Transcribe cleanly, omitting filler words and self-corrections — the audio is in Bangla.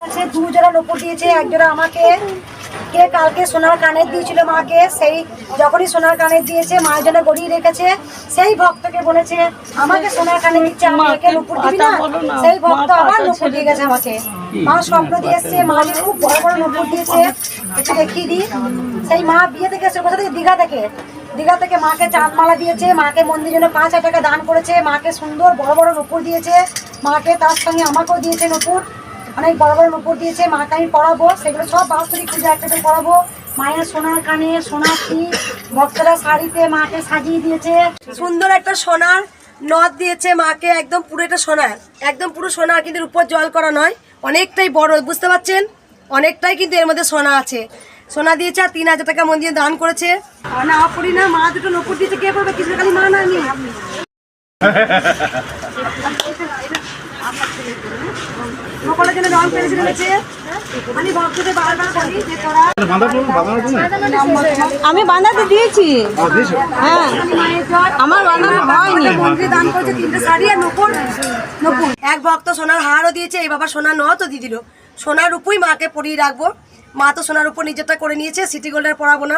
দু জোড়া নুপুর দিয়েছে, এক জোড়া আমাকে। কে কালকে সোনার কানের দিয়েছিল মাকে, সেই যখনই সোনার কানের দিয়েছে মায়ের জন্য গড়িয়ে রেখেছে, সেই ভক্তকে বলেছে আমাকে সোনার কানে দিচ্ছে, আমাকে নুপুর দিবি না, সেই ভক্ত আবার নুপুর দিয়ে গেছে আমাকে। মা স্বপ্ন দিয়ে এসছে, মাকে খুব বড় বড় নুপুর দিয়েছে, একটু দেখিয়ে দিই। সেই মা বিয়ে থেকে এসে কোথা থেকে, দীঘা থেকে মাকে চাঁদমালা দিয়েছে, মাকে মন্দির জন্য 5,000 টাকা দান করেছে, মাকে সুন্দর বড় বড় নুপুর দিয়েছে মাকে, তার সঙ্গে আমাকেও দিয়েছে নুপুর, অনেক বড় বড় নুপুর দিয়েছে। মাকে আমি পড়াবো, সেগুলো সব বাৎসরিক পুজো একটা পড়াবো। মায়ের সোনার কানে, সোনার টিপ, ভক্তরা শাড়িতে মাকে সাজিয়ে দিয়েছে, সুন্দর একটা সোনার নথ দিয়েছে মাকে, একদম পুরো এটা সোনার, একদম পুরো সোনার, কিন্তু উপর জল করা নয়, অনেকটাই বড়, বুঝতে পারছেন, অনেকটাই কিন্তু এর মধ্যে সোনা আছে। সোনা দিয়েছে আর 3,000 টাকা মন্দিরে দান করেছে। না পড়ি না, মা দুটো নুপুর দিয়েছে, কে পড়বে? কৃষ্ণকালী মা না আমি। সকলের জন্য রং পেরে দিয়েছে। আমি ভক্তদের বারবার বলি যে তোরা, আমি বাঁধাতে দিয়েছি। হ্যাঁ, আমার বাঁধানো হয়নি। মন্দিরে দান করেছে 3টে শাড়ি আর নুপুর। এক ভক্ত সোনার হারও দিয়েছে, এই বাবা সোনার নথও দিয়ে দিল। সোনার উপরই মাকে পরিয়ে রাখবো। মা তো সোনার উপর নিজেরটা করে নিয়েছে, সিটি গোল্ডের পরাবো না।